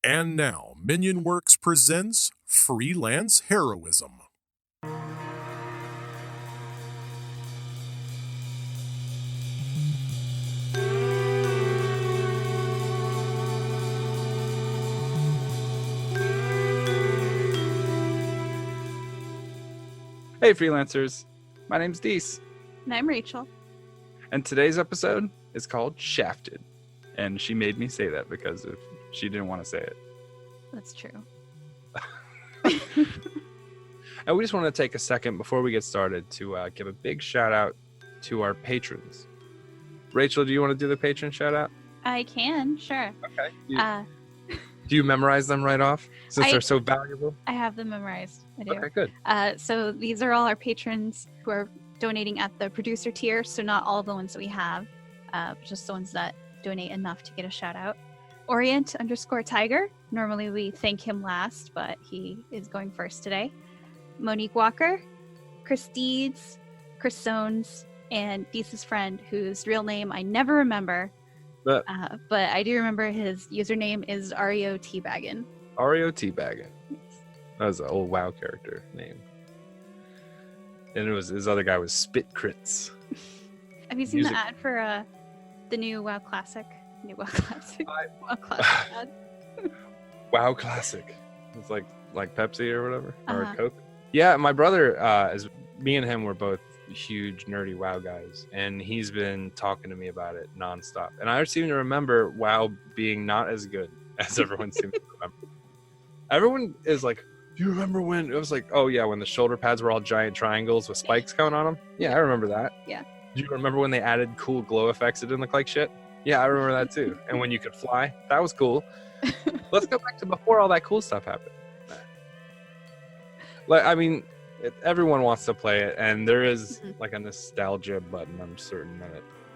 And now, Minion Works presents Freelance Heroism. Hey freelancers, my name's Deese, And I'm Rachel. and today's episode is called Shafted. And she made me say that because if she didn't want to say it. That's true. And we just want to take a second before we get started to give a big shout out to our patrons. Rachel, do you want to do the patron shout out? I can, sure. Okay. Do Do you memorize them right off since they're so valuable? I have them memorized. I do. Okay, good. So these are all our patrons who are donating at the producer tier. So not all the ones that we have, just the ones that donate enough to get a shout out. Orient_Tiger. Normally we thank him last, but he is going first today. Monique Walker, Chris Deeds, Chris Sones, and Deese's friend, whose real name I never remember. But But I do remember his username is Ario Teabaggin. Ario Teabaggin. That was an old WoW character name. And it was his other guy was Spit Crits. Have you seen the ad for the new WoW Classic? WoW Classic ad. WoW Classic. It's like Pepsi or whatever, or Uh-huh. Coke. Yeah, my brother is. Me and him were both huge nerdy WoW guys, and he's been talking to me about it nonstop. And I seem to remember WoW being not as good as everyone seems to remember. Everyone is like, "Do you remember when it was like, oh yeah, when the shoulder pads were all giant triangles with spikes going on them?" Yeah, I remember that. Yeah. Do you remember when they added cool glow effects that didn't look like shit? Yeah, I remember that too. And when you could fly, that was cool. Let's go back to before all that cool stuff happened. Like, I mean, everyone wants to play it, and there is like a nostalgia button. I'm certain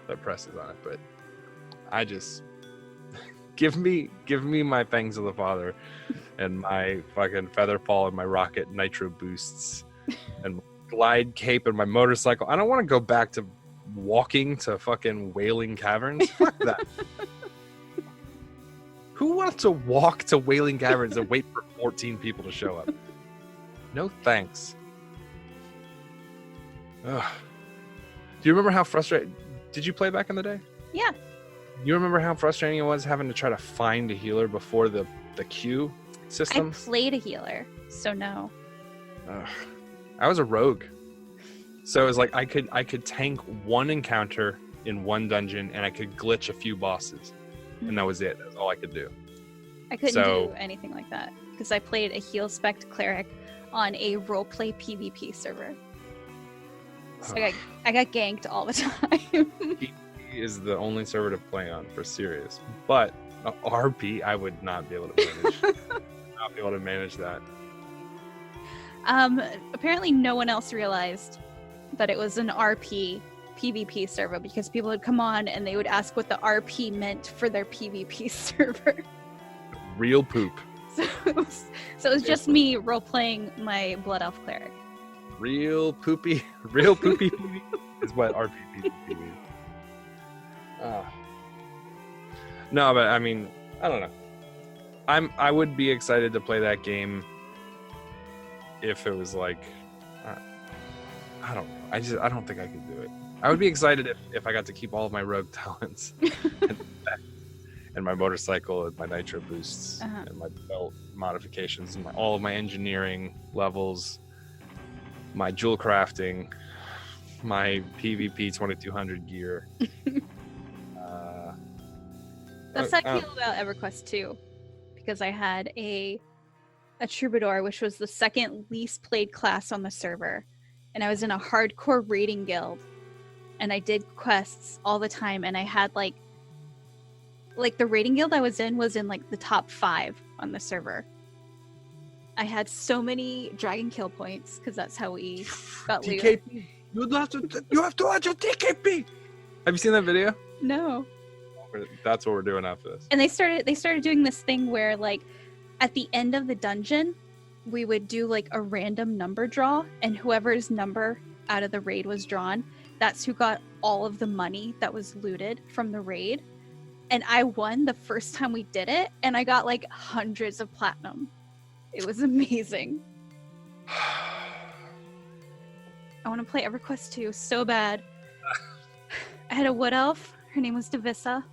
that presses on it, but I just give me my Fangs of the Father, and my fucking Featherfall, and my rocket nitro boosts, and my glide cape, and my motorcycle. I don't want to go back to walking to fucking Wailing Caverns. Fuck that. Who wants to walk to Wailing Caverns and wait for 14 people to show up? No thanks. Ugh. Do you remember how frustrating? Did you play back in the day? Yeah. You remember how frustrating it was having to try to find a healer before the queue system? I played a healer, so no. Ugh. I was a rogue, so it was like I could tank one encounter in one dungeon, and I could glitch a few bosses, and that was it. That's all I could do. I couldn't do anything like that because I played a heal spec cleric on a roleplay PvP server. So I got ganked all the time. PvP is the only server to play on for serious, but RP I would not be able to manage. Not be able to manage that. Apparently no one else realized that it was an RP PvP server because people would come on and they would ask what the RP meant for their PvP server. Real poop. So it was just me role-playing my Blood Elf cleric. Real poopy PvP is what RP PvP means. No, but I mean, I don't know. I would be excited to play that game if it was like, I don't know. I don't think I could do it. I would be excited if I got to keep all of my rogue talents and my motorcycle and my nitro boosts and my belt modifications and all of my engineering levels, my jewel crafting, my PvP 2200 gear. That's how I feel about EverQuest 2, because I had a troubadour, which was the second least played class on the server, and I was in a hardcore raiding guild, and I did quests all the time, and I had like the raiding guild I was in like the top 5 on the server. I had so many dragon kill points because that's how we got TKP. You have to watch a TKP. Have you seen that video? No. That's what we're doing after this. And they started doing this thing where like at the end of the dungeon, we would do like a random number draw, and whoever's number out of the raid was drawn, that's who got all of the money that was looted from the raid. and I won the first time we did it, and I got like hundreds of platinum. It was amazing. I want to play EverQuest 2 so bad. I had a wood elf. Her name was Divissa.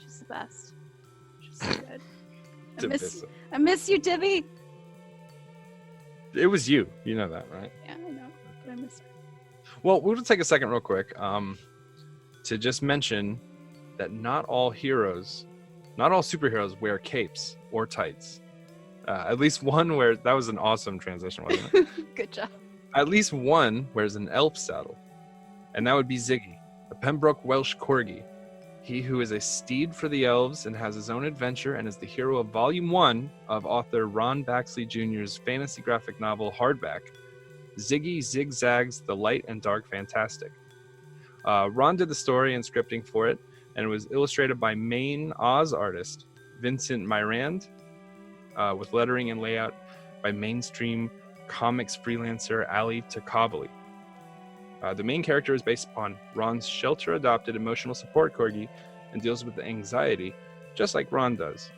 She's the best. She's so good. I miss you, Divvy. It was you. You know that, right? Yeah, I know. But I miss her. Well, we'll take a second real quick to just mention that not all superheroes wear capes or tights. At least one that was an awesome transition, wasn't it? Good job. At least one wears an elf saddle, and that would be Ziggy, a Pembroke Welsh corgi. He who is a steed for the elves and has his own adventure and is the hero of Volume 1 of author Ron Baxley Jr.'s fantasy graphic novel Hardback. Ziggy zigzags the light and dark fantastic. Ron did the story and scripting for it, and it was illustrated by Maine Oz artist Vincent Mirand, with lettering and layout by mainstream comics freelancer Ali Takabali. The main character is based upon Ron's shelter-adopted emotional support corgi and deals with the anxiety, just like Ron does.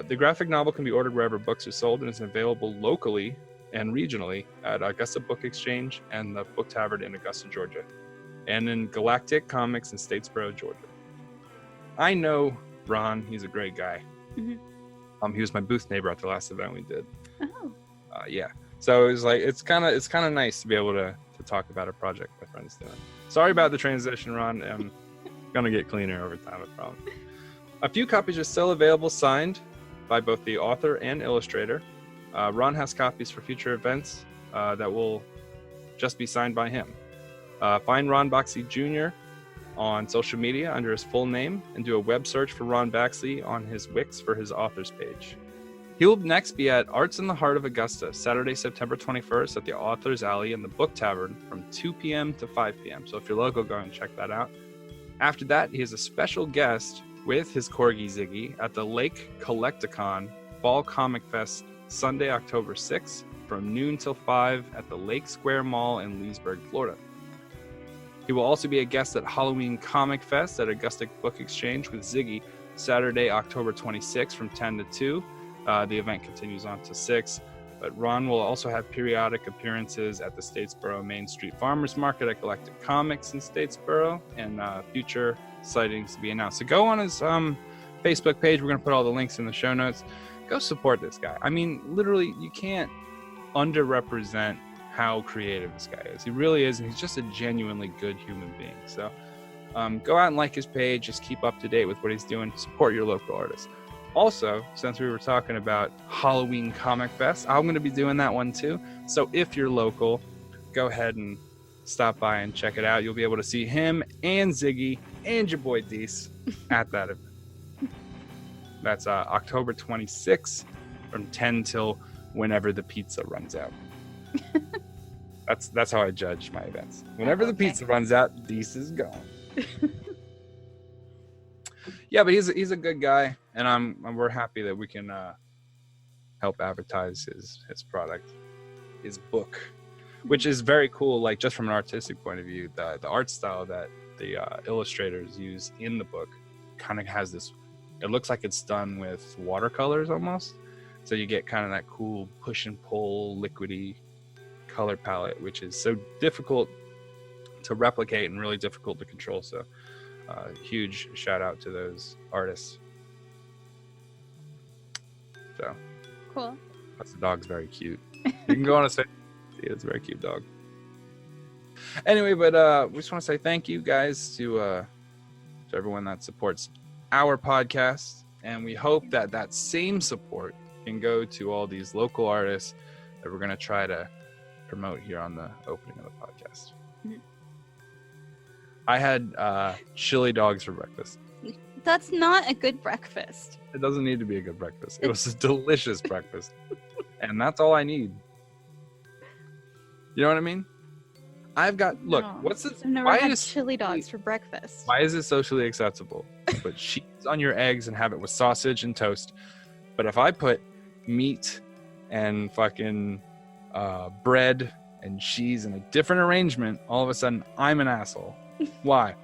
The graphic novel can be ordered wherever books are sold and is available locally and regionally at Augusta Book Exchange and the Book Tavern in Augusta, Georgia, and in Galactic Comics in Statesboro, Georgia. I know Ron. He's a great guy. Mm-hmm. He was my booth neighbor at the last event we did. Oh. Yeah. So it was like it's kind of nice to be able to talk about a project my friend's doing. Sorry about the transition, Ron. I'm gonna get cleaner over time, I promise. A few copies are still available, signed by both the author and illustrator. Ron has copies for future events that will just be signed by him. Find Ron Baxley Jr. on social media under his full name and do a web search for Ron Baxley on his Wix for his author's page. He will next be at Arts in the Heart of Augusta, Saturday, September 21st at the Author's Alley in the Book Tavern from 2 p.m. to 5 p.m. So if you're local, go and check that out. After that, he is a special guest with his corgi Ziggy at the Lake Collecticon Fall Comic Fest, Sunday, October 6th from noon till 5 at the Lake Square Mall in Leesburg, Florida. He will also be a guest at Halloween Comic Fest at Augusta Book Exchange with Ziggy, Saturday, October 26th from 10 to 2. The event continues on to 6, but Ron will also have periodic appearances at the Statesboro Main Street Farmers Market at Galactic Comics in Statesboro, and future sightings to be announced. So go on his Facebook page. We're going to put all the links in the show notes. Go support this guy. I mean, literally, you can't underrepresent how creative this guy is. He really is, and he's just a genuinely good human being. So go out and like his page. Just keep up to date with what he's doing. Support your local artists. Also, since we were talking about Halloween Comic Fest, I'm going to be doing that one too. So if you're local, go ahead and stop by and check it out. You'll be able to see him and Ziggy and your boy Deese at that event. That's October 26th from 10 till whenever the pizza runs out. That's how I judge my events. Whenever the pizza runs out, Deese is gone. Yeah, but he's a good guy, and we're happy that we can help advertise his product, his book, which is very cool. Like just from an artistic point of view, the art style that the illustrators use in the book kind of has this. It looks like it's done with watercolors almost, so you get kind of that cool push and pull, liquidy color palette, which is so difficult to replicate and really difficult to control. So. Huge shout out to those artists. So cool. Plus the dog's very cute. You can go on a say it's a very cute dog. Anyway, but we just want to say thank you guys to everyone that supports our podcast, and we hope that same support can go to all these local artists that we're going to try to promote here on the opening of the podcast. Mm-hmm. I had chili dogs for breakfast. That's not a good breakfast. It doesn't need to be a good breakfast. It was a delicious breakfast. And that's all I need. You know what I mean? Look, what's this? I've never had chili dogs for breakfast. Why is it socially acceptable? Put cheese on your eggs and have it with sausage and toast. But if I put meat and fucking bread and cheese in a different arrangement, all of a sudden I'm an asshole. Why?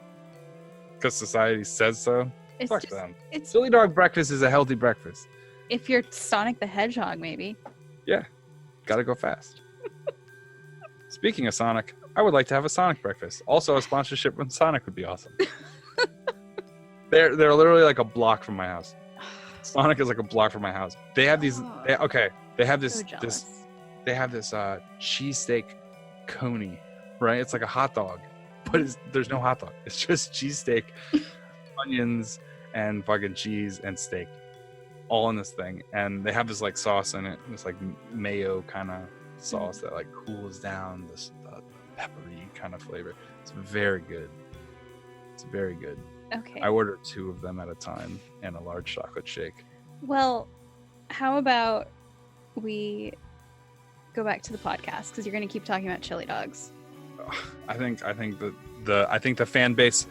Because society says so? It's Fuck just them. it's Chili dog breakfast is a healthy breakfast. if you're Sonic the Hedgehog, maybe. Yeah, gotta go fast. Speaking of Sonic, I would like to have a Sonic breakfast. Also, a sponsorship with Sonic would be awesome. They're literally like a block from my house. Sonic is like a block from my house. They have these. They have this. So jealous. They have this cheesesteak coney, right? It's like a hot dog, but there's no hot dog. It's just cheesesteak, onions, and fucking cheese and steak, all in this thing. And they have this like sauce in it. This like mayo kind of sauce that like cools down this peppery kind of flavor. It's very good. It's very good. Okay. I order 2 of them at a time and a large chocolate shake. Well, how about we go back to the podcast because you're going to keep talking about chili dogs. I think the fan base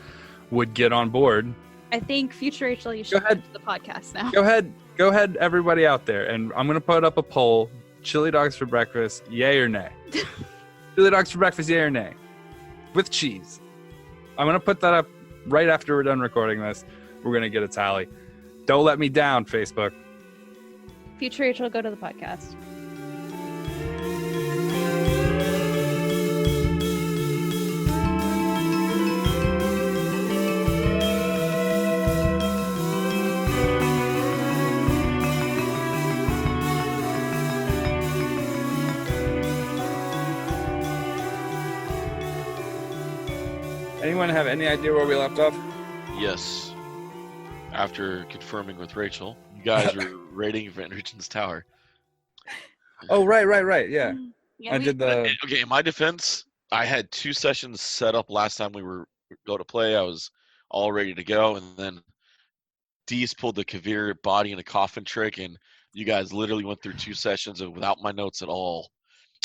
would get on board. I think future Rachel, you should go to the podcast now. Go ahead, everybody out there, and I'm going to put up a poll: chili dogs for breakfast, yay or nay? Chili dogs for breakfast, yay or nay? With cheese. I'm going to put that up right after we're done recording this. We're going to get a tally. Don't let me down, Facebook. Future Rachel, go to the podcast. Anyone have any idea where we left off? Yes. After confirming with Rachel, you guys were raiding Van Richten's tower. Oh, right. Yeah. Yeah, I did the... Okay, in my defense, I had 2 sessions set up last time we were go to play. I was all ready to go, and then Dees pulled the Kavir body in a coffin trick, and you guys literally went through 2 sessions without my notes at all,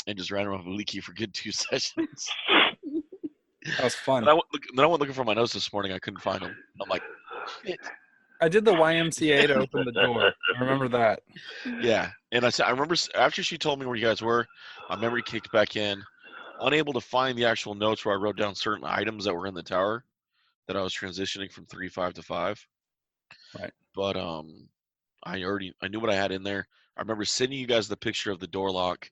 and just ran around with Leaky for good 2 sessions. That was fun. Then I went looking for my notes this morning. I couldn't find them. I'm like, shit. I did the YMCA to open the door. I remember that. Yeah, and I remember after she told me where you guys were, my memory kicked back in. Unable to find the actual notes where I wrote down certain items that were in the tower that I was transitioning from 3-5 to 5. Right. But I knew what I had in there. I remember sending you guys the picture of the door lock,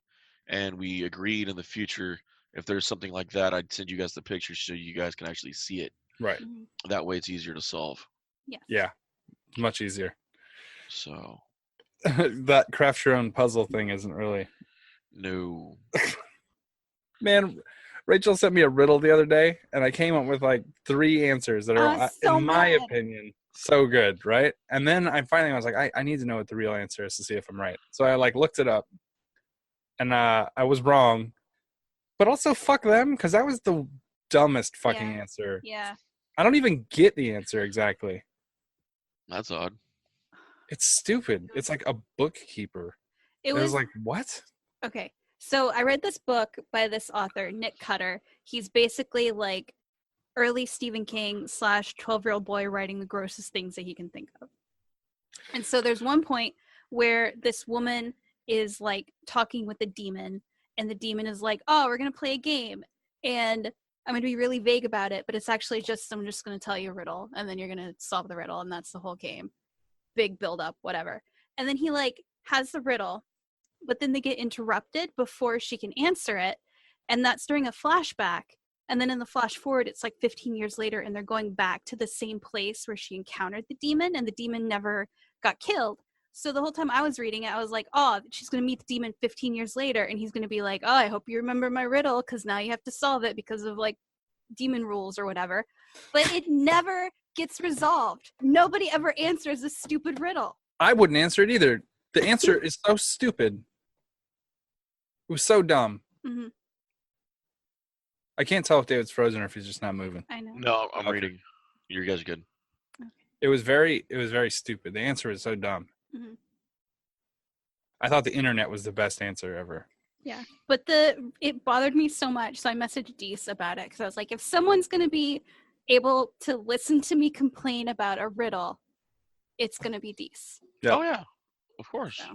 and we agreed in the future if there's something like that, I'd send you guys the picture so you guys can actually see it. Right. That way it's easier to solve. Yes. Yeah. Much easier. So that craft your own puzzle thing isn't really. No. Man, Rachel sent me a riddle the other day, and I came up with like 3 answers that are, in my opinion, so good, right? And then I was like, I need to know what the real answer is to see if I'm right. So I like looked it up, and I was wrong. But also, fuck them, because that was the dumbest fucking answer. Yeah. I don't even get the answer exactly. That's odd. It's stupid. It's like a bookkeeper. It was like, what? Okay. So I read this book by this author, Nick Cutter. He's basically like early Stephen King / 12-year-old boy writing the grossest things that he can think of. And so there's one point where this woman is like talking with a demon, and the demon is like, oh, we're going to play a game. And I'm going to be really vague about it, but it's actually just, I'm just going to tell you a riddle, and then you're going to solve the riddle, and that's the whole game. Big build up, whatever. And then he like has the riddle, but then they get interrupted before she can answer it. And that's during a flashback. And then in the flash forward, it's like 15 years later, and they're going back to the same place where she encountered the demon, and the demon never got killed. So the whole time I was reading it, I was like, oh, she's going to meet the demon 15 years later, and he's going to be like, oh, I hope you remember my riddle, because now you have to solve it because of, like, demon rules or whatever. But it never gets resolved. Nobody ever answers this stupid riddle. I wouldn't answer it either. The answer is so stupid. It was so dumb. Mm-hmm. I can't tell if David's frozen or if he's just not moving. I know. No, I'm reading. You guys are good. Okay. It was very stupid. The answer was so dumb. Mm-hmm. I thought the internet was the best answer ever. Yeah, but it bothered me so much, so I messaged Dees about it, because I was like, if someone's going to be able to listen to me complain about a riddle, it's going to be Dees. Yep. Oh, yeah. Of course. So.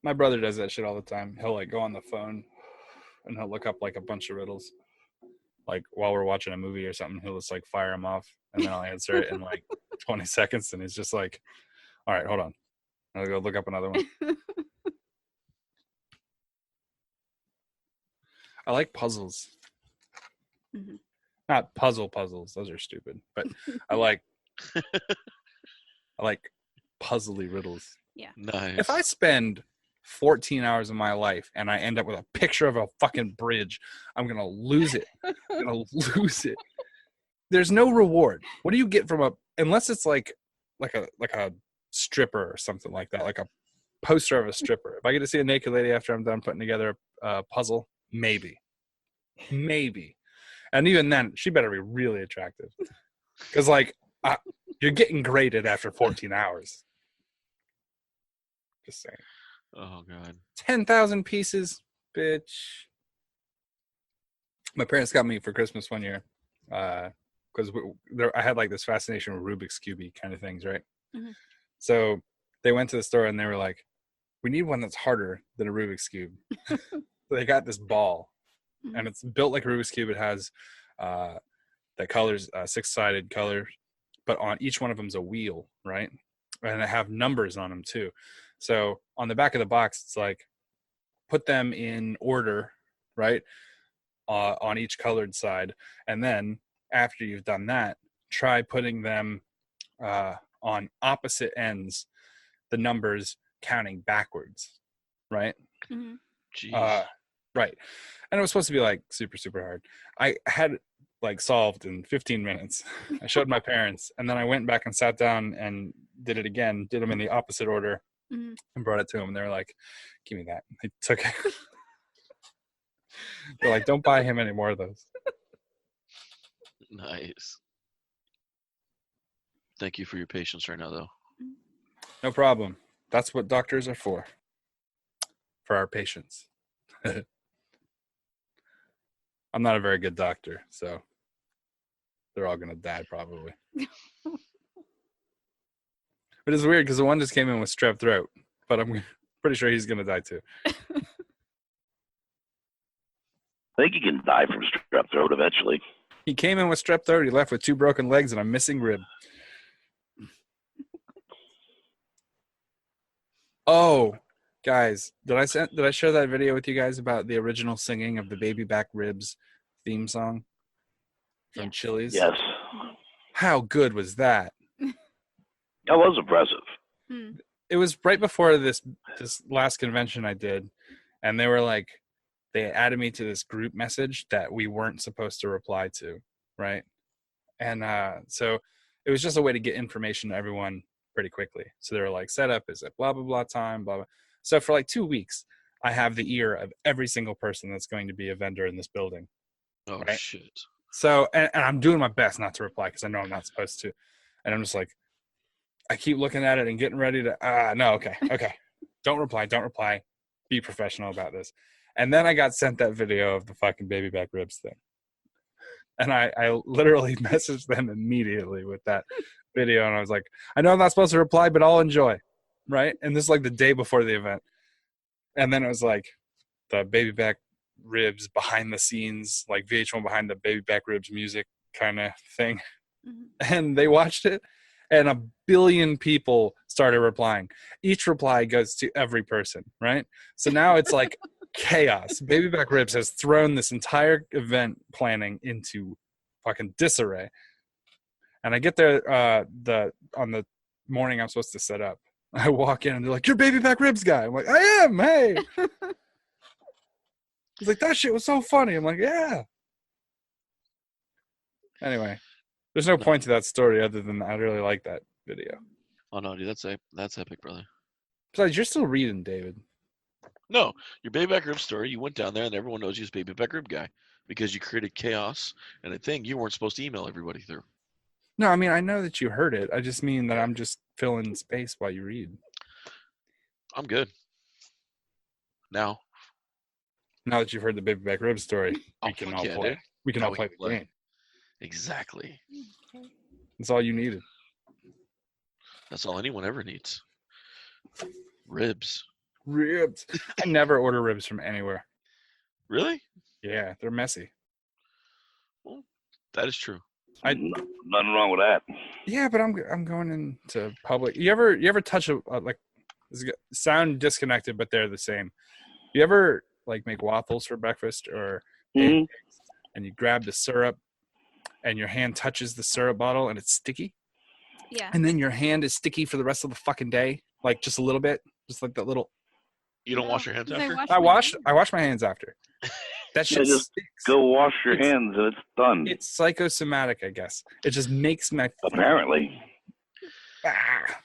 My brother does that shit all the time. He'll like go on the phone and he'll look up like a bunch of riddles. like while we're watching a movie or something, he'll just like fire them off, and then I'll answer it in like 20 seconds, and he's just like, "All right, hold on, I'll go look up another one." I like puzzles. Mhm. Not puzzles; those are stupid. But I like puzzly riddles. Yeah. Nice. If I spend 14 hours of my life and I end up with a picture of a fucking bridge, I'm gonna lose it. I'm gonna lose it. There's no reward. What do you get from unless it's like a stripper or something like that, like a poster of a stripper. If I get to see a naked lady after I'm done putting together a puzzle, maybe. And even then, she better be really attractive, because like you're getting graded after 14 hours. Just saying. Oh god. 10,000 pieces, bitch. My parents got me for Christmas one year, because I had like this fascination with Rubik's Cube kind of things, right? Mhm. So they went to the store and they were like, "We need one that's harder than a Rubik's Cube." So they got this ball, and it's built like a Rubik's Cube. It has that colors 6-sided color, but on each one of them's a wheel, right? And they have numbers on them too. So on the back of the box, it's like, put them in order, right? On each colored side. And then after you've done that, try putting them on opposite ends, the numbers counting backwards, right? Mhm. Jeez. Right. And it was supposed to be like super, super hard. I had it like solved in 15 minutes. I showed my parents, and then I went back and sat down and did it again, did them in the opposite order, Mhm. and brought it to them. And they were like, "Give me that." I took it. They're like, "Don't buy him any more of those." Nice. Thank you for your patience right now, though. No problem. That's what doctors are for our patients. I'm not a very good doctor, so they're all gonna die probably. But it's weird because the one just came in with strep throat, but I'm pretty sure he's gonna die too. I think you can die from strep throat eventually. He came in with strep throat. He left with 2 broken legs and a missing rib. Oh, guys, did I share that video with you guys about the original singing of the Baby Back Ribs theme song from Yes. Chili's? Yes. How good was that? That was impressive. Mm. It was right before this last convention I did, and they were like, they added me to this group message that we weren't supposed to reply to, right? And so it was just a way to get information to everyone pretty quickly. So they were like, setup is at blah blah blah time, blah blah. So for like 2 weeks, I have the ear of every single person that's going to be a vendor in this building. Oh Right. shit. So and I'm doing my best not to reply because I know I'm not supposed to, and I'm just like, I keep looking at it and getting ready to no, okay. Don't reply. Be professional about this. And then I got sent that video of the fucking baby back ribs thing. And I literally messaged them immediately with that video, and I was like, I know I'm not supposed to reply, but I'll enjoy. Right? And this is like the day before the event. And then it was like the baby back ribs behind the scenes, like VH1 behind the baby back ribs music kind of thing. Mhm. And they watched it, and 1 billion people started replying. Each reply goes to every person, right? So now it's like chaos. Baby Back Ribs has thrown this entire event planning into fucking disarray. And I get there on the morning I'm supposed to set up. I walk in and they're like, "You're Baby Back Ribs guy." I'm like, "I am, hey." He's like, "That shit was so funny." I'm like, "Yeah." Anyway, there's no point to that story other than I really like that video. Oh no, dude, that's epic, brother. Besides, you're still reading, David. No, your baby back rib story. You went down there, and everyone knows you as baby back rib guy because you created chaos and a thing you weren't supposed to email everybody through. No, I mean, I know that you heard it. I just mean that I'm just filling space while you read. I'm good. Now Now that you've heard the Baby Back Rib story, Oh, we can fuck all yeah, play. dude. We can Now all we play can the play. game. Exactly. That's all you needed. That's all anyone ever needs. Ribs. Ribs. I never order ribs from anywhere. Really? Yeah, they're messy. That is true. Nothing wrong with that. Yeah, but I'm going into public. You ever touch like sound disconnected, but they're the same. You ever like make waffles for breakfast or Mhm. and you grab the syrup and your hand touches the syrup bottle and it's sticky? Yeah. And then your hand is sticky for the rest of the fucking day, like just a little bit, just like that little. You don't wash your hands 'cause after? I wash my hands after. That shit just sticks. Go wash your hands and it's done. It's psychosomatic, I guess. It just makes my Apparently.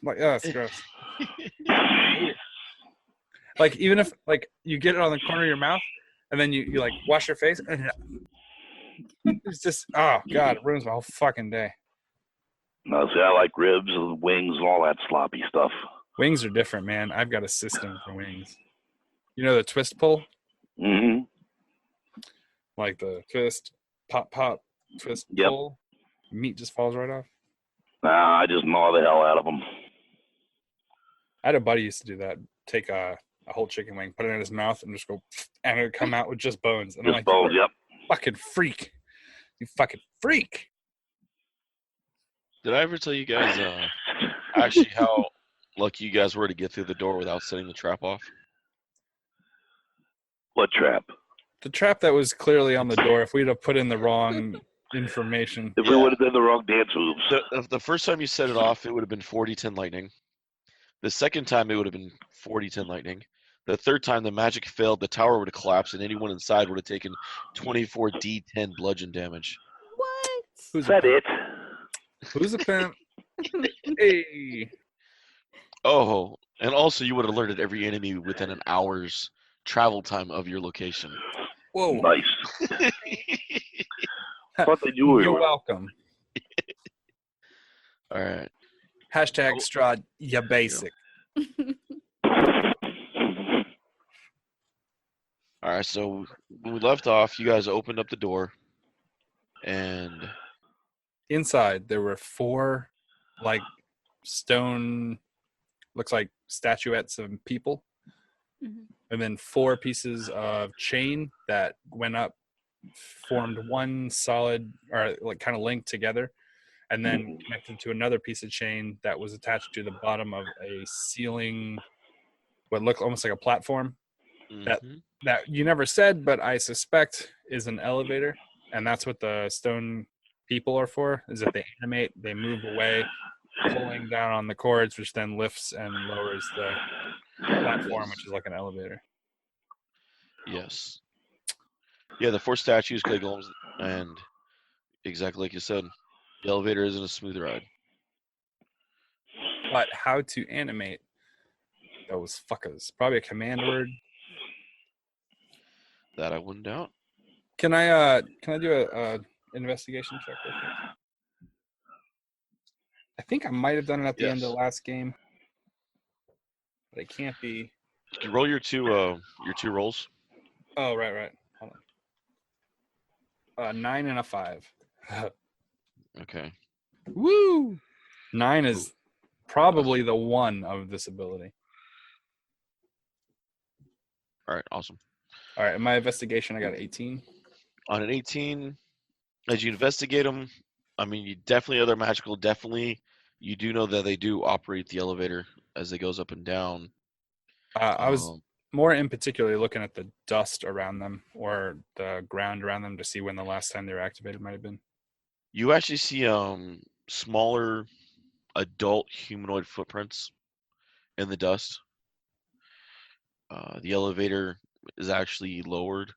like it's gross. Like even if like you get it on the corner of your mouth and then you like wash your face and it's just oh god, it ruins my whole fucking day. No, see, I like ribs and wings and all that sloppy stuff. Wings are different, man. I've got a system for wings. You know the twist pull? Mm-hmm. Like the twist, pop, twist, Yep. pull. Meat just falls right off. Nah, I just gnaw the hell out of them. I had a buddy who used to do that. Take a whole chicken wing, put it in his mouth, and just go, and it would come out with just bones. And I'm Just like, bones, yep. fucking freak. You fucking freak. Did I ever tell you guys actually how lucky you guys were to get through the door without setting the trap off? What trap? The trap that was clearly on the door, if we'd have put in the wrong information. If we would have done the wrong dance moves. The first time you set it off, it would have been 4d10 lightning. The second time, it would have been 4d10 lightning. The third time, the magic failed, the tower would have collapsed, and anyone inside would have taken 24d10 bludgeon damage. What? Is that it? Who's a pimp? Hey. Oh, and also you would have alerted every enemy within an hour's travel time of your location. Whoa. Nice. Thought they knew we You're were. welcome. All right. Hashtag straw, ya basic. All right, so when we left off, you guys opened up the door, and Inside, there were 4, like, stone, looks like statuettes of people. Mhm. And then 4 pieces of chain that went up, formed one solid, or like kind of linked together, and then connected to another piece of chain that was attached to the bottom of a ceiling, what looked almost like a platform. Mhm. That you never said, but I suspect is an elevator, and that's what the stone people are for, is that they animate, they move away, pulling down on the cords, which then lifts and lowers the platform, which is like an elevator. Yes. Yeah, the 4 statues, clay golems, and exactly like you said, the elevator isn't a smooth ride. But how to animate those fuckers? Probably a command word. That I wouldn't doubt. Can I do a investigation check real quick? I think I might have done it at the end of the Yes. last game, but it can't be. You roll your two rolls. Oh, right. Hold on. 9 and a 5. Okay. Woo! 9 is probably the 1 of this ability. All right, awesome. All right, in my investigation, I got 18. On an 18, as you investigate them, I mean, you definitely are they're magical. Definitely, you do know that they do operate the elevator as it goes up and down. I was more in particular looking at the dust around them or the ground around them to see when the last time they were activated might have been. You actually see smaller adult humanoid footprints in the dust. The elevator is actually lowered,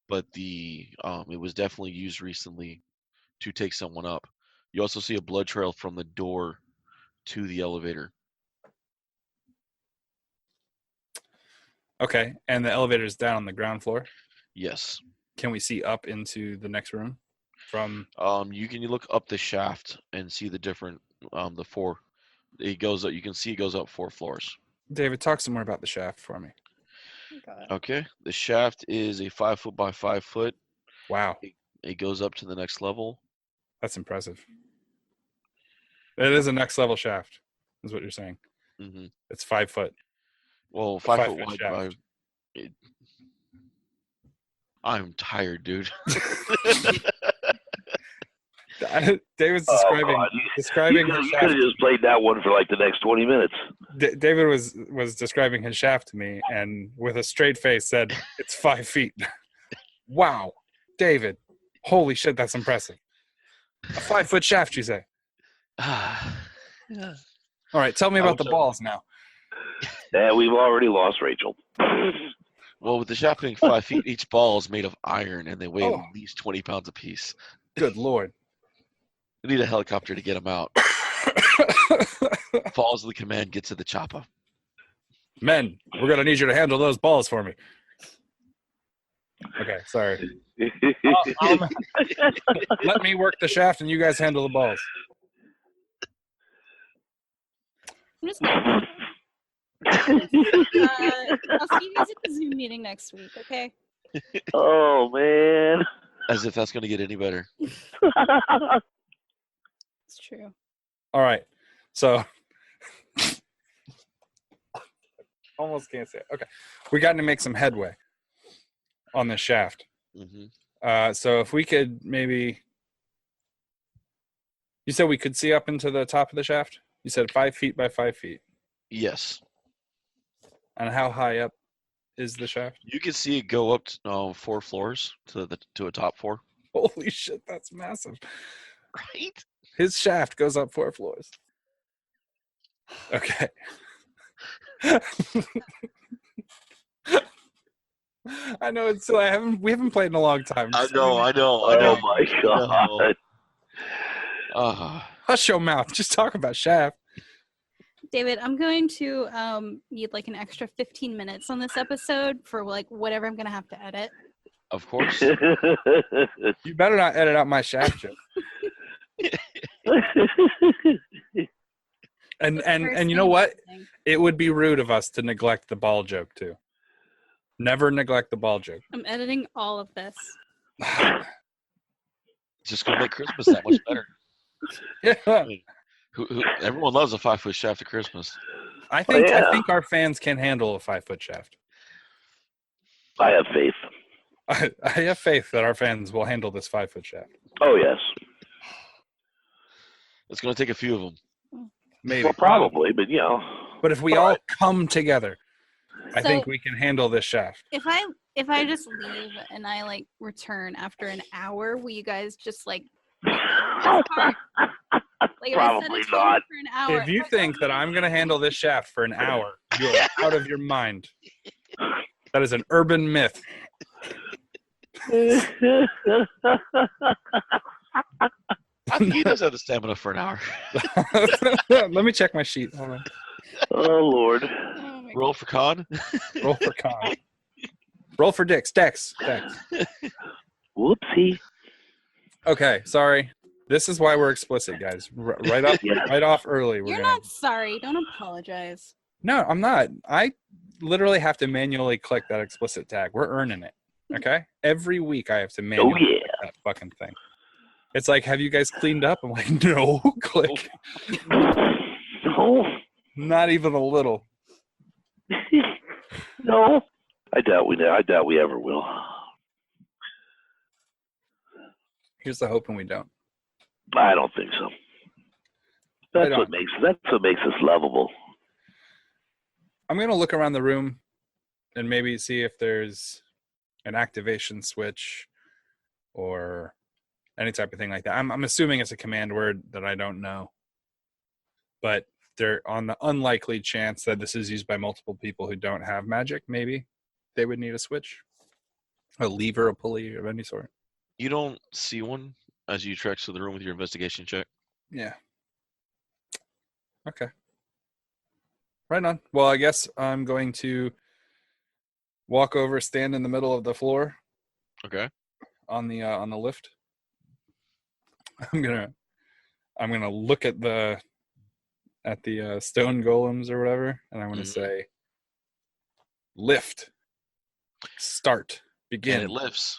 but it was definitely used recently to take someone up. You also see a blood trail from the door to the elevator. Okay, and the elevator is down on the ground floor. Yes. Can we see up into the next room from? You can look up the shaft and see the different the 4. It goes up. You can see it goes up 4 floors. David, talk some more about the shaft for me. Okay. The shaft is a 5 foot by 5 foot. Wow, It goes up to the next level. that's impressive. It is a next level shaft, is what you're saying. Hmm. It's 5 foot. Well, 5 foot 5-foot wide. shaft. I'm tired, dude. David's Oh, describing God. describing You his could shaft. have just played that one for like the next 20 minutes. David was describing his shaft to me, and with a straight face said, "It's 5 feet." Wow, David! Holy shit, that's impressive. A 5-foot shaft, you say? Yeah. All right, tell me I about would the tell- balls now. Yeah, we've already lost Rachel. Well, with the shaft being 5 feet, each ball is made of iron, and they weigh Oh. at least 20 pounds apiece. Good lord. We need a helicopter to get them out. Falls the command, gets to the chopper. Men, we're gonna need you to handle those balls for me. Okay, sorry. Let me work the shaft, and you guys handle the balls. I'm just gonna, I'll see you guys at the Zoom meeting next week, okay? Oh, man. As if that's going to get any better. It's true. All right, so almost can't say it. Okay, we got to make some headway on this shaft. Mm-hmm. So if we could maybe, you said we could see up into the top of the shaft. You said 5 feet by 5 feet. Yes. And how high up is the shaft? You can see it go up 4 floors to a top 4. Holy shit, that's massive. Right? His shaft goes up 4 floors. Okay. I know it's silly. We haven't played in a long time. I know. Oh, my God. Hush your mouth. Just talk about shaft. David, I'm going to need like an extra 15 minutes on this episode for like whatever I'm gonna have to edit. Of course. You better not edit out my shaft joke. And you know what? It would be rude of us to neglect the ball joke too. Never neglect the ball joke. I'm editing all of this. Just going to make Christmas that much better. Yeah. Everyone loves a 5-foot shaft at Christmas. I think yeah. I think our fans can handle a 5-foot shaft. I have faith. I have faith that our fans will handle this 5-foot shaft. Oh, yes. It's going to take a few of them. Maybe. Well, probably, but, you know. But if we all come together, I So- think we can handle this shaft. If I just leave and I like return after an hour, will you guys just like Like if I set a Probably timer not. for an hour. If you think that I'm going to handle this shaft for an hour, you're out of your mind. That is an urban myth. I think he does have the stamina for an hour. Let me check my sheet. Hold on. Oh, Lord. Oh my Roll for con. Roll for con. Roll for Dex. Whoopsie. Okay, sorry. This is why we're explicit, guys. Right off early. You're not sorry. Don't apologize. No, I'm not. I literally have to manually click that explicit tag. We're earning it. Okay? Every week I have to manually click that fucking thing. It's like, have you guys cleaned up? I'm like, no. Click. No. Not even a little. No. I doubt we ever will. Here's the hoping we don't. I don't think so. That's what makes us lovable. I'm gonna look around the room and maybe see if there's an activation switch or any type of thing like that. I'm assuming it's a command word that I don't know, but they're on the unlikely chance that this is used by multiple people who don't have magic. Maybe they would need a switch, a lever, a pulley of any sort. You don't see one as you trek to the room with your investigation check. Yeah. Okay. Right on. Well, I guess I'm going to walk over, stand in the middle of the floor. Okay. On the lift. I'm gonna look at the stone golems or whatever, and I'm gonna say, lift, start, begin. And it lifts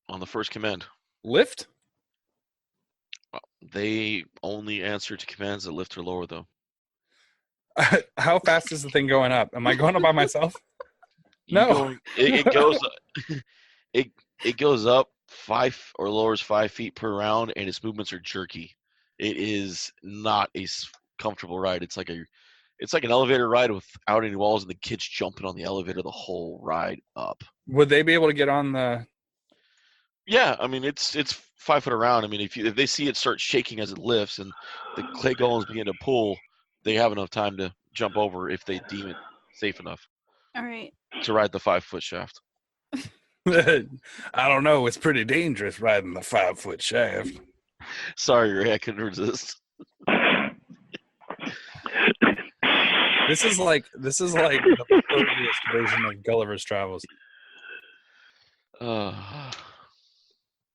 on the first command. Lift? They only answer to commands that lift or lower, though. How fast is the thing going up? Am I going up by myself? No. It goes. It goes up lowers 5 feet per round, and its movements are jerky. It is not a comfortable ride. It's like an elevator ride without any walls, and the kids jumping on the elevator the whole ride up. Would they be able to get on the? Yeah, I mean it's 5 foot around. I mean if they see it start shaking as it lifts and the clay golems begin to pull, they have enough time to jump over if they deem it safe enough All right. to ride the 5-foot shaft. I don't know. It's pretty dangerous riding the 5-foot shaft. Sorry, Ray, I couldn't resist. This is like the earliest version of Gulliver's Travels.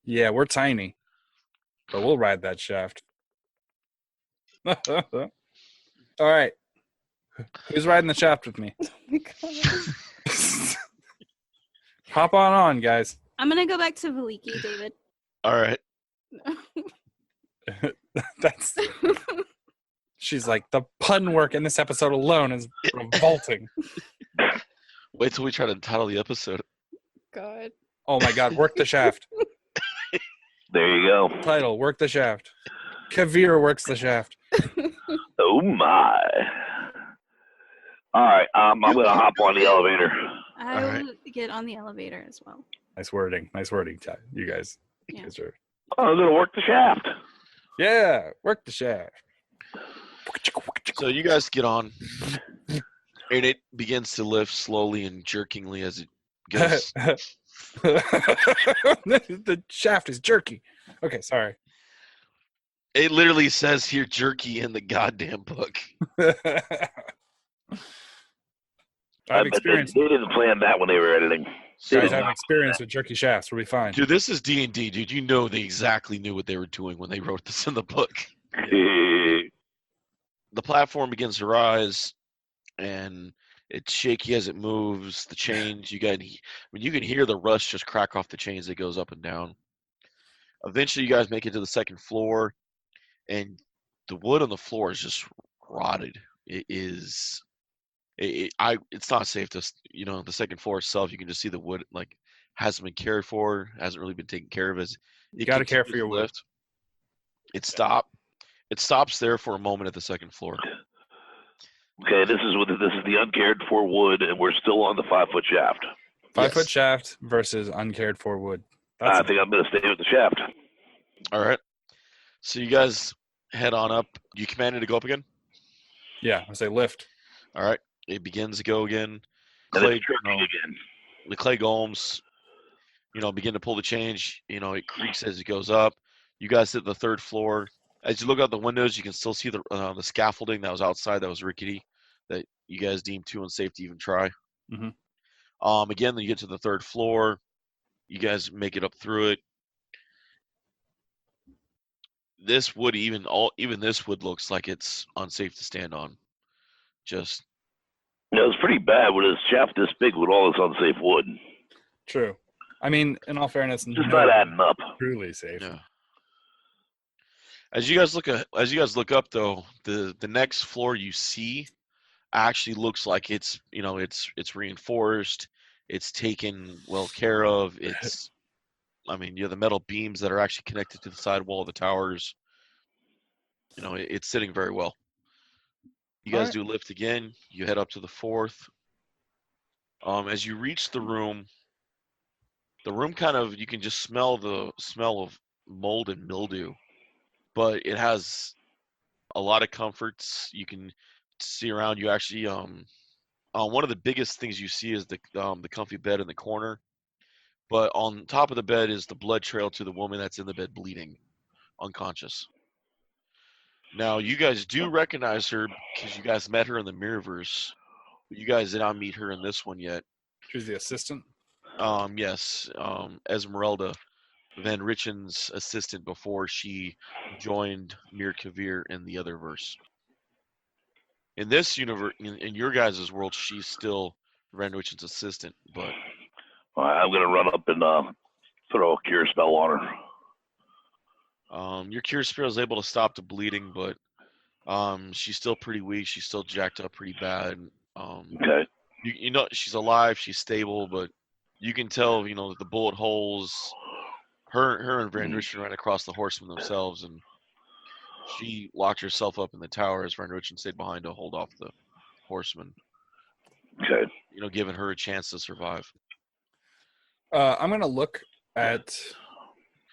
Yeah, we're tiny, but we'll ride that shaft. All right. Who's riding the shaft with me? Oh my god. Hop on, guys. I'm gonna go back to Valiki, David. All right. That's. She's like, the pun work in this episode alone is revolting. Wait till we try to title the episode. God. Oh my god, work the shaft. There you go. Title, work the shaft. Kavir works the shaft. Oh my. All right, I'm gonna hop on the elevator. I All right. will get on the elevator as well. Nice wording, you guys. Yeah. You guys are... I'm gonna work the shaft. Yeah, work the shaft. So you guys get on, and it begins to lift slowly and jerkingly as it goes. The shaft is jerky. Okay, sorry. It literally says here jerky in the goddamn book. I have bet experience. they didn't plan that when they were editing. Guys, I have experience with jerky shafts. We'll be fine. Dude, this is D&D, dude. You know they exactly knew what they were doing when they wrote this in the book. The platform begins to rise, and it's shaky as it moves. The chains, you can hear the rust just crack off the chains that goes up and down. Eventually, you guys make it to the second floor, and the wood on the floor is just rotted. It is. It's not safe to, the second floor itself. You can just see the wood hasn't been cared for, hasn't really been taken care of. As You got to care for your wood. lift. It stops there for a moment at the second floor. Okay, this is the uncared for wood, and we're still on the 5-foot shaft. 5-foot shaft versus uncared for wood. I think I'm gonna stay with the shaft. All right. So you guys head on up. You commanded to go up again? Yeah, I say lift. All right. It begins to go again. And it's jerking again. The clay golems, begin to pull the change. It creaks as it goes up. You guys hit the third floor. As you look out the windows, you can still see the scaffolding that was outside that was rickety, that you guys deemed too unsafe to even try. Mm-hmm. Again, you get to the third floor. You guys make it up through it. This wood, even this wood looks like it's unsafe to stand on. Just. It's pretty bad with a shaft this big with all this unsafe wood. True. I mean, in all fairness, Just not adding up. Truly safe. Yeah. As you guys look up, though, the next floor you see actually looks like it's reinforced. It's taken well care of. You have the metal beams that are actually connected to the side wall of the towers. It's sitting very well. You guys do lift again. You head up to the fourth. As you reach the room kind of, you can just smell the smell of mold and mildew, but it has a lot of comforts. You can see around you. Actually, one of the biggest things you see is the comfy bed in the corner, but on top of the bed is the blood trail to the woman that's in the bed bleeding, unconscious. Now, you guys do recognize her because you guys met her in the Mirrorverse, but you guys did not meet her in this one yet. She's the assistant? Yes. Esmeralda, Van Richen's assistant before she joined Mir Kavir in the other verse. In this universe, in your guys' world, she's still Van Richen's assistant, but... All right, I'm going to run up and throw a cure spell on her. Your cure spell is able to stop the bleeding, but she's still pretty weak. She's still jacked up pretty bad. Okay. She's alive. She's stable, but you can tell, that the bullet holes Her and Van Richten ran across the horsemen themselves, and she locked herself up in the tower as Van Richten stayed behind to hold off the horsemen. Okay. Giving her a chance to survive. I'm gonna look at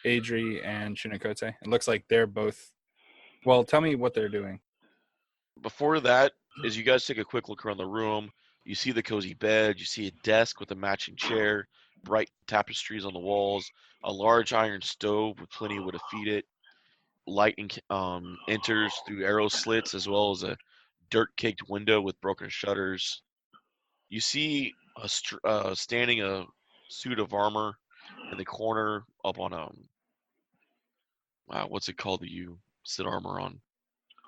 Adri and Chunikote. It looks like they're both. Well, tell me what they're doing. Before that, as you guys take a quick look around the room, you see the cozy bed, you see a desk with a matching chair, bright tapestries on the walls, a large iron stove with plenty of wood to feed it. Light enters through arrow slits as well as a dirt-caked window with broken shutters. You see standing a suit of armor in the corner up on what's it called that you sit armor on?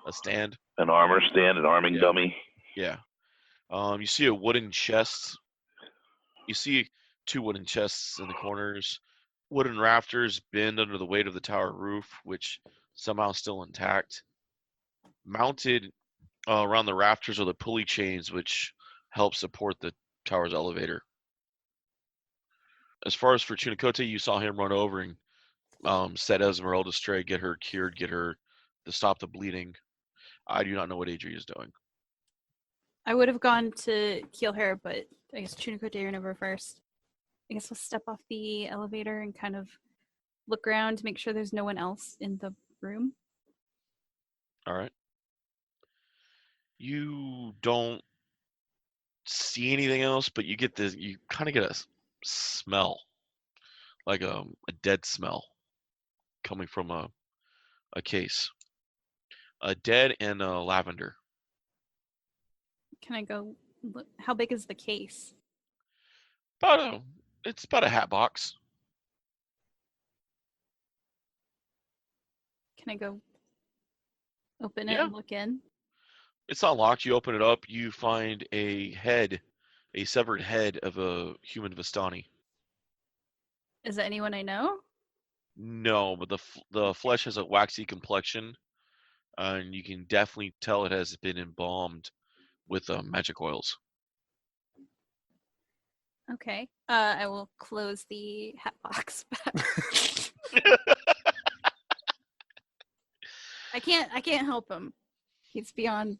A stand? An armor stand, an arming dummy. Yeah. You see a wooden chest. You see 2 wooden chests in the corners. Wooden rafters bend under the weight of the tower roof, which somehow still intact. Mounted around the rafters are the pulley chains, which help support the tower's elevator. As far as for Chunikote, you saw him run over and set Esmeralda straight, get her cured, get her to stop the bleeding. I do not know what Adri is doing. I would have gone to heal her, but I guess Chunikote ran over first. I guess we'll step off the elevator and kind of look around to make sure there's no one else in the room. All right. You don't see anything else, but you kind of get a smell, like a dead smell coming from a case. A dead and a lavender. Can I go look? How big is the case? It's about a hat box. Can I go open it Yeah. and look in? It's not locked. You open it up, you find a severed head of a human Vistani. Is it anyone I know? No, but the flesh has a waxy complexion, and you can definitely tell it has been embalmed with magic oils. Okay. I will close the hat box back. I can't help him. He's beyond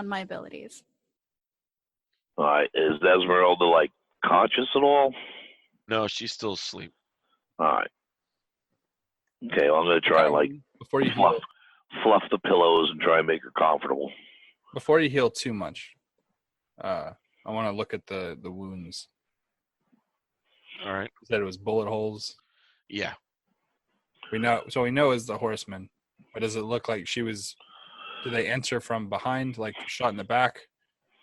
my abilities. All right. Is Esmeralda like conscious at all? No, she's still asleep. All right. Okay. Well, I'm gonna try and like Before you heal, fluff the pillows and try and make her comfortable. before you heal too much, I want to look at the wounds. All right. You said it was bullet holes. Yeah. We know it's the horseman, but does it look like she was? Did they enter from behind, like shot in the back,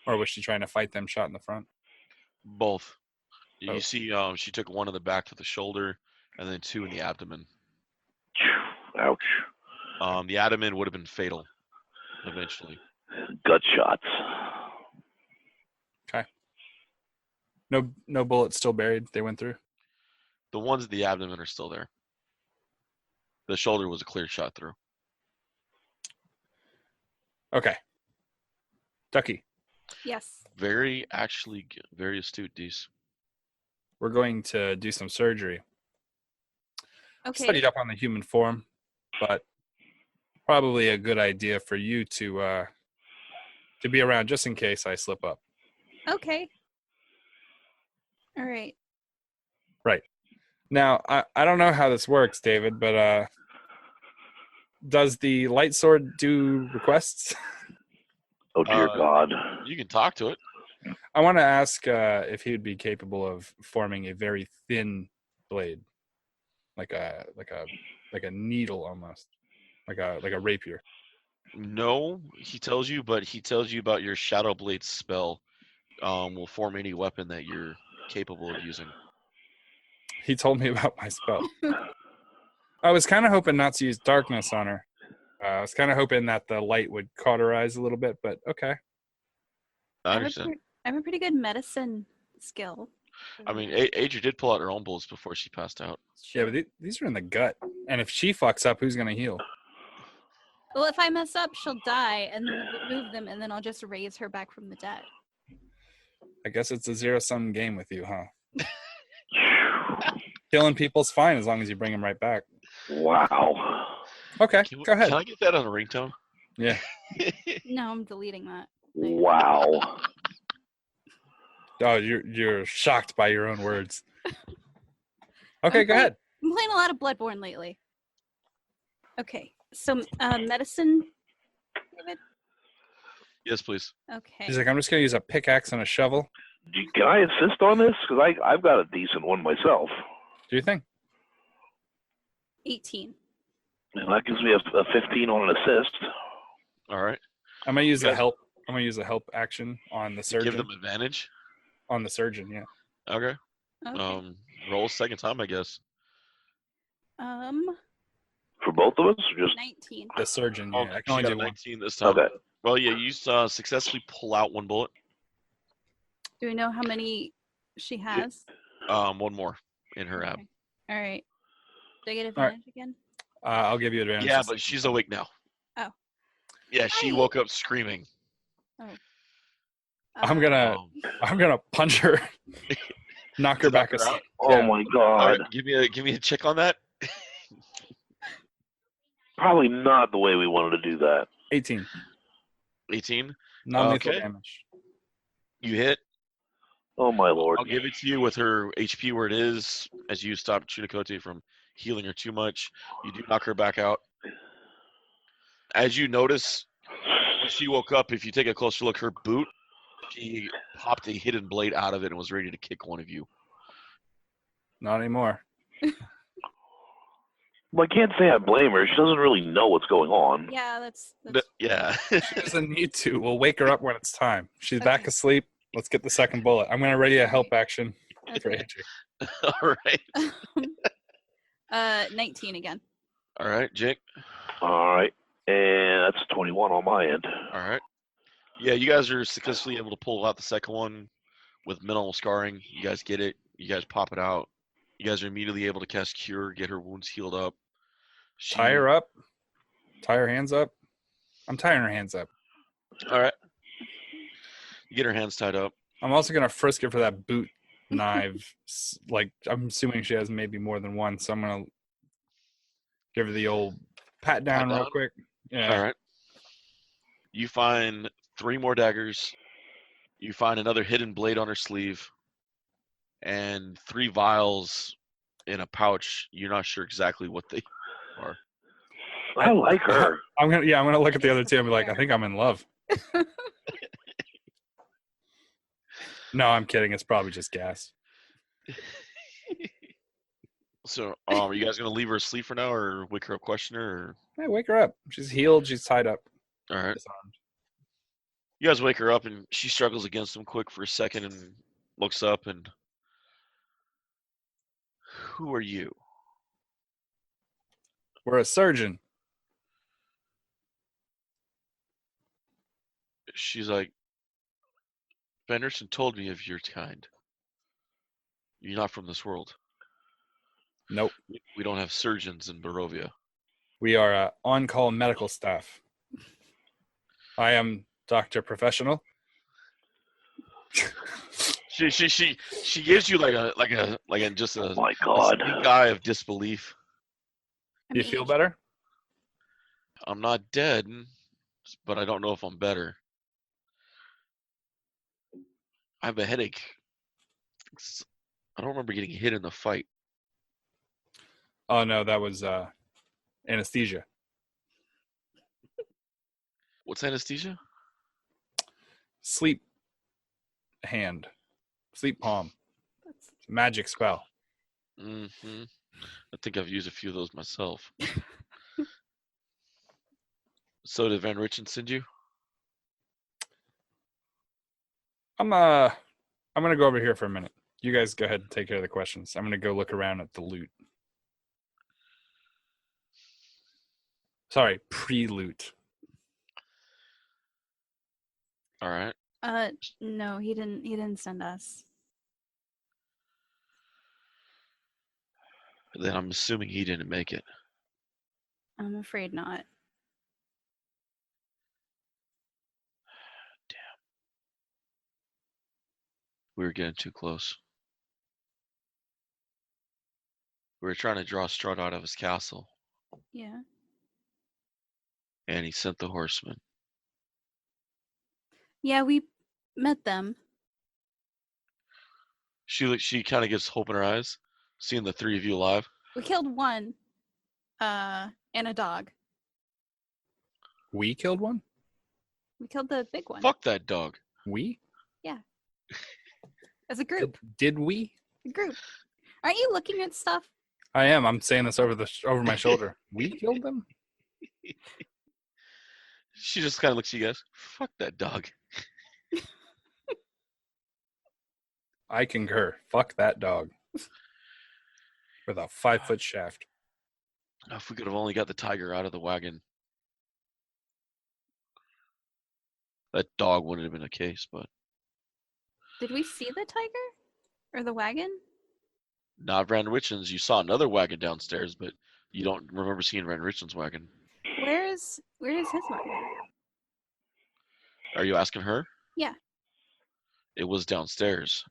or was she trying to fight them, shot in the front? Both. You Both. see, she took one in the back to the shoulder, and then 2 in the abdomen. Ouch. The abdomen would have been fatal, eventually. Gut shots. Okay. No bullets still buried. They went through. The ones in the abdomen are still there. The shoulder was a clear shot through. Okay. Ducky, Yes. Very astute, Dees. we're going to do some surgery. Okay. Studied up on the human form, but probably a good idea for you to be around just in case I slip up. Okay. All right. Right. Now, I don't know how this works, David, but does the light sword do requests? Oh dear God. You can talk to it. I want to ask if he would be capable of forming a very thin blade, like a needle almost, like a rapier. No, he tells you, but he tells you about your Shadow Blade spell. Will form any weapon that you're capable of using. He told me about my spell. I was kind of hoping not to use darkness on her. I was kind of hoping that the light would cauterize a little bit, but okay. I understand. I have a pretty good medicine skill. I mean, Adria did pull out her own bullets before she passed out. Yeah, but these are in the gut. And if she fucks up, who's going to heal? Well, if I mess up, she'll die, and then we'll remove them, and then I'll just raise her back from the dead. I guess it's a zero-sum game with you, huh? killing people's fine as long as you bring them right back. Wow. Okay, Can, go ahead. Can I get that on a ringtone? Yeah. No, I'm deleting that. Wow. Oh, you're shocked by your own words. Okay, go ahead. I'm playing a lot of Bloodborne lately. Okay, so medicine. David? Yes, please. Okay. He's like, I'm just gonna use a pickaxe and a shovel. Can I assist on this? Because I've got a decent one myself. Do you think? 18. And that gives me a 15 on an assist. All right. I'm gonna use You a guys- help. I'm gonna use a help action on the surgeon. Give them advantage. On the surgeon, yeah. Okay. Okay. Roll a second time, I guess. For both of us? Or just 19. The surgeon, Oh, yeah. I can she only got do a one. 19 this time. okay. Well, yeah, you successfully pull out one bullet. Do we know how many she has? One more in her ab. Okay. All right. Do I get All right. advantage again? I'll give you advantage. Yeah, this but time. she's awake now. Oh. Yeah, she Hi. woke up screaming. I'm gonna punch her, knock her To back knock her asleep. out? Oh Yeah. my All god. right, give me a check on that. Probably not the way we wanted to do that. 18. 18. Non-lethal Okay. damage. You hit. Oh my lord. I'll give it to you with her HP where it is. As you stop Chunikote from healing her too much, you do knock her back out. As you notice, when she woke up, if you take a closer look, her boot, she popped a hidden blade out of it and was ready to kick one of you. Not anymore. Well, I can't say I blame her. She doesn't really know what's going on. Yeah, that's Yeah. She doesn't need to. We'll wake her up when it's time. She's back Okay. asleep. Let's get the second bullet. I'm gonna ready a help action for okay. AJ. All right. 19 again. All right, Jake. All right. And that's 21 on my end. All right. Yeah, you guys are successfully able to pull out the second one with minimal scarring. You guys get it. You guys pop it out. You guys are immediately able to cast Cure, get her wounds healed up. Tie her up. Tie her hands up. I'm tying her hands up. All right. You get her hands tied up. I'm also gonna frisk her for that boot knife. Like I'm assuming she has maybe more than one, so I'm gonna give her the old pat down real down? quick. Yeah. All right. You find 3 more daggers. You find another hidden blade on her sleeve. And 3 vials in a pouch. You're not sure exactly what they are. I like her. I'm gonna look at the other two and be like, I think I'm in love. No, I'm kidding. It's probably just gas. So, are you guys gonna leave her asleep for now, or wake her up, question her? Or... Hey, wake her up. She's healed. She's tied up. All right. Disarmed. You guys wake her up, and she struggles against them quick for a second, and looks up, and who are you? We're a surgeon. She's like, Fenderson told me of your kind. You're not from this world. Nope. We don't have surgeons in Barovia. We are on-call medical staff. I am Dr. Professional. She gives you like a just a, Oh my a god. stink eye of disbelief. Do you feel better? I'm not dead, but I don't know if I'm better. I have a headache. I don't remember getting hit in the fight. Oh no, that was anesthesia. What's anesthesia? Sleep hand. Sleep palm. It's a magic spell. I think I've used a few of those myself. So did Van Richten send you? I'm gonna go over here for a minute. You guys go ahead and take care of the questions. I'm gonna go look around at the loot. Sorry, pre-loot. All right. No, he didn't send us. Then I'm assuming he didn't make it. I'm afraid not. We were getting too close. We were trying to draw Strahd out of his castle, Yeah. and he sent the horsemen. Yeah, we met them. She kind of gets hope in her eyes, seeing the three of you alive. We killed one, and a dog. We killed one? We killed the big one. Fuck that dog. We? As a group. Did we? A group. Aren't you looking at stuff? I am. I'm saying this over my shoulder. We killed them? She just kind of looks at you guys. Fuck that dog. I concur. Fuck that dog. With a 5-foot shaft. If we could have only got the tiger out of the wagon, that dog wouldn't have been a case, but Did we see the tiger? Or the wagon? not Van Richens. You saw another wagon downstairs, but you don't remember seeing Van Richens' wagon. Where is his wagon? Are you asking her? Yeah. It was downstairs.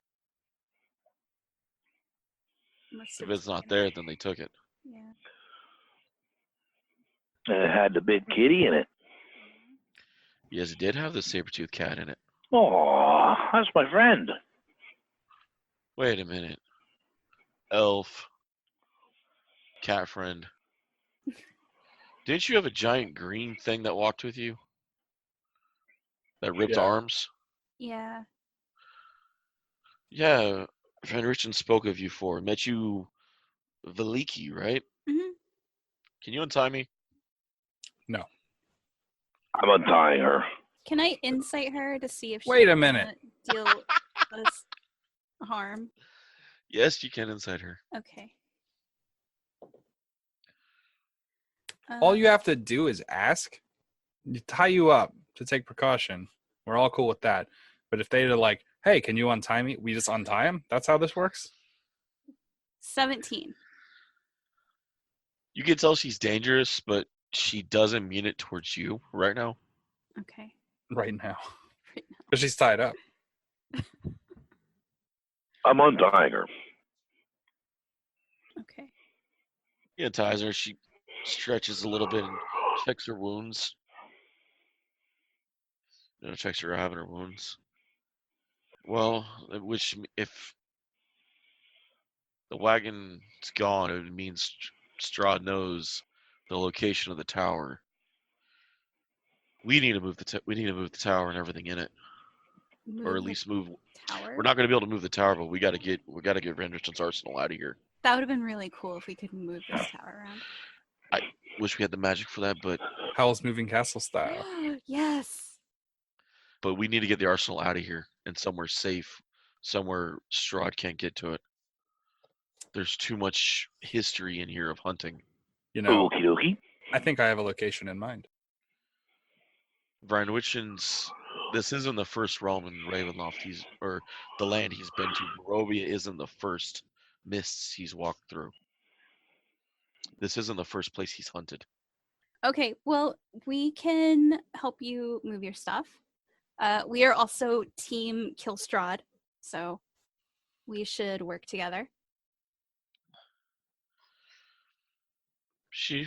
Must If have it's not taken there, it. then they took it. Yeah. It had the big kitty in it. Yes, it did have the saber-toothed cat in it. Oh, that's my friend. Wait a minute. Elf. Cat friend. Didn't you have a giant green thing that walked with you? That ripped Yeah. arms? Yeah. Yeah, Van Richten spoke of you for. Met you Veliki, right? Mhm. Can you untie me? I'm untying her. Can I insight her to see if she Wait a minute. deal us harm? Yes, you can inside her. Okay. All you have to do is ask. You tie you up to take precaution. We're all cool with that. But if they're like, hey, can you untie me? We just untie him? That's how this works? 17. You can tell she's dangerous, but she doesn't mean it towards you right now. Okay. Right now. Right now. But she's tied up. I'm untying her. Okay. He unties her. She stretches a little bit and checks her wounds. Checks her having her wounds. Well, which if the wagon's gone, it means Strahd knows the location of the tower. We need to move the tower and everything in it, or at least move. Tower. We're not going to be able to move the tower, but we got to get Renderson's arsenal out of here. That would have been really cool if we could move this tower around. Wish we had the magic for that, but Howl's Moving Castle style. Yes. we need to get the arsenal out of here and somewhere safe, somewhere Strahd can't get to it. There's too much history in here of hunting. You know, Okie dokie. I think I have a location in mind. Brian Witchin's. This isn't the first realm in Ravenloft or the land he's been to. Barovia isn't the first mists he's walked through. This isn't the first place he's hunted. Okay, well, we can help you move your stuff. We are also Team Kill Strahd, so we should work together. She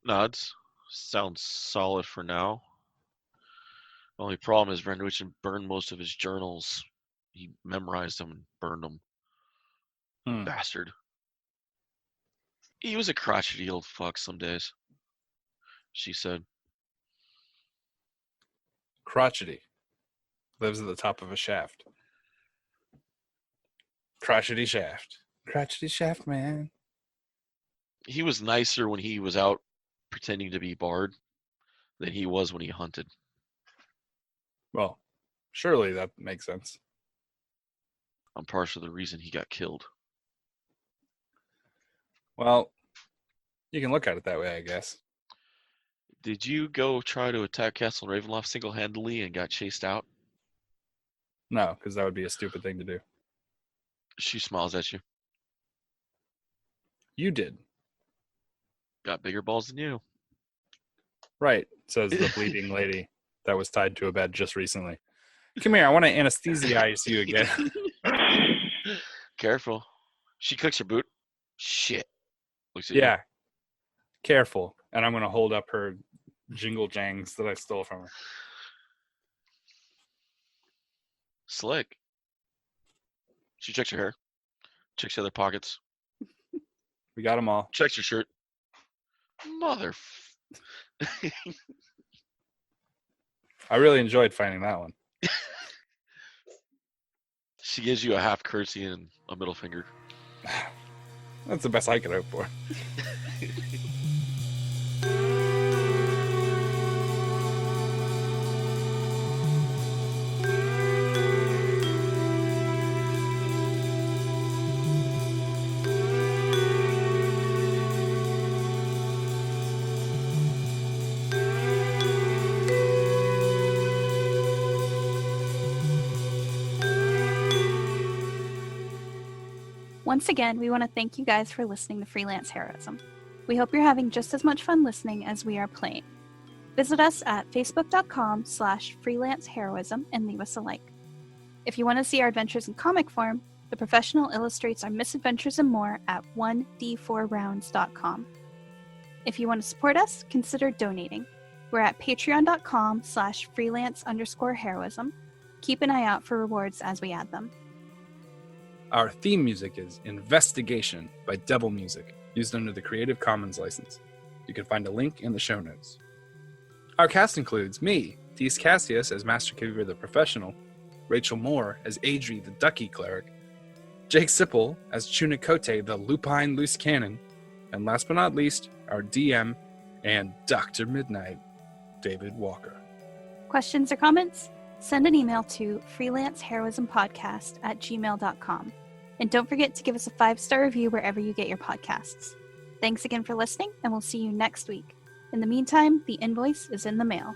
nods. Sounds solid for now. The only problem is Renwichin burned most of his journals. He memorized them and burned them. Bastard. He was a crotchety old fuck some days, she said. Crotchety. Lives at the top of a shaft. Crotchety shaft. Crotchety shaft, man. He was nicer when he was out pretending to be Bard than he was when he hunted. Well, surely that makes sense. I'm partial to the reason he got killed. Well, you can look at it that way, I guess. Did you go try to attack Castle Ravenloft single-handedly and got chased out? No, because that would be a stupid thing to do. She smiles at you. You did. Got bigger balls than you. Right, says the bleeding lady that was tied to a bed just recently. Come here, I want to anesthesize you again. Careful. She clicks her boot. Shit. Looks at you. Yeah. Careful. And I'm going to hold up her jingle jangs that I stole from her. Slick. She checks your hair. Checks the other pockets. We got them all. Checks your shirt. Mother. I really enjoyed finding that one. She gives you a half curtsy and a middle finger. That's the best I could hope for. Once again, we want to thank you guys for listening to Freelance Heroism. We hope you're having just as much fun listening as we are playing. Visit us at facebook.com/freelanceheroism and leave us a like. If you want to see our adventures in comic form, The Professional illustrates our misadventures and more at 1d4rounds.com. If you want to support us, consider donating. We're at patreon.com/freelance_heroism. Keep an eye out for rewards as we add them. Our theme music is Investigation by Devil Music, used under the Creative Commons license. You can find a link in the show notes. Our cast includes me, Dees Cassius as Master Kivir the Professional, Rachel Moore as Adri the Ducky Cleric, Jake Sipple as Chunikote the Lupine Loose Cannon, and last but not least, our DM and Dr. Midnight, David Walker. Questions or comments? Send an email to freelanceheroismpodcast@gmail.com. And don't forget to give us a 5-star review wherever you get your podcasts. Thanks again for listening, and we'll see you next week. In the meantime, the invoice is in the mail.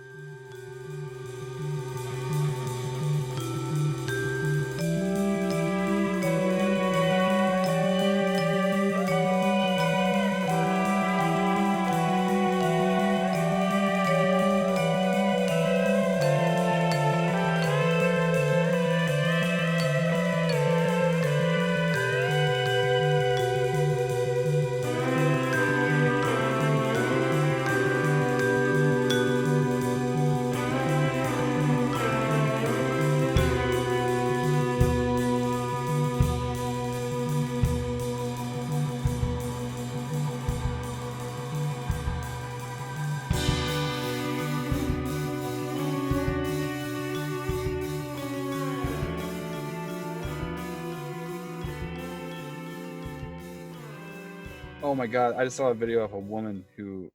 Oh my god, I just saw a video of a woman who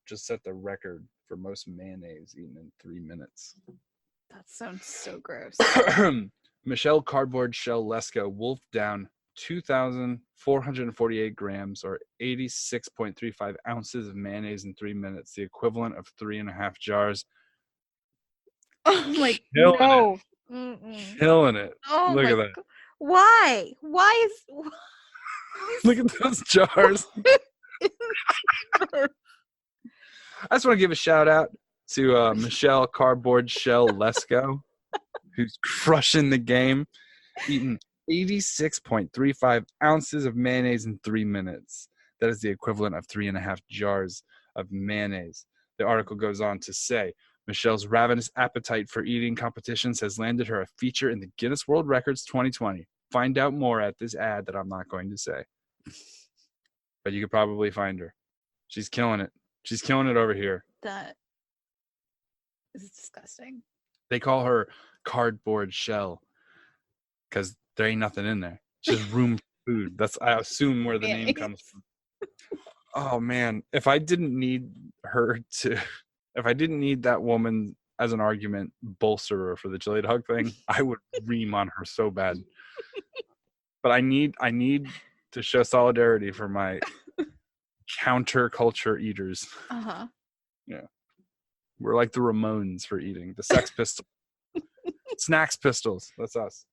just set the record for most mayonnaise eaten in 3 minutes. That sounds so gross. Michelle Cardboard Shell Lesko wolfed down 2,448 grams or 86.35 ounces of mayonnaise in 3 minutes, the equivalent of 3.5 jars. Oh my Killing no. Killing it. Oh Look my at that. God. Why? Why is Look at those jars. I just want to give a shout out to Michelle Cardboard Shell Lesko, who's crushing the game, eating 86.35 ounces of mayonnaise in 3 minutes. That is the equivalent of 3.5 jars of mayonnaise. The article goes on to say, Michelle's ravenous appetite for eating competitions has landed her a feature in the Guinness World Records 2020. Find out more at this ad that I'm not going to say. But you could probably find her. She's killing it. She's killing it over here. that? Is disgusting. They call her Cardboard Shell because there ain't nothing in there. It's just room for food. That's, I assume, where the name comes from. Oh man, if I didn't need that woman as an argument bolsterer for the chili dog thing, I would ream on her so bad. But I need to show solidarity for my counterculture eaters. Uh-huh. Yeah. We're like the Ramones for eating. The Sex Pistols. Snacks Pistols. That's us.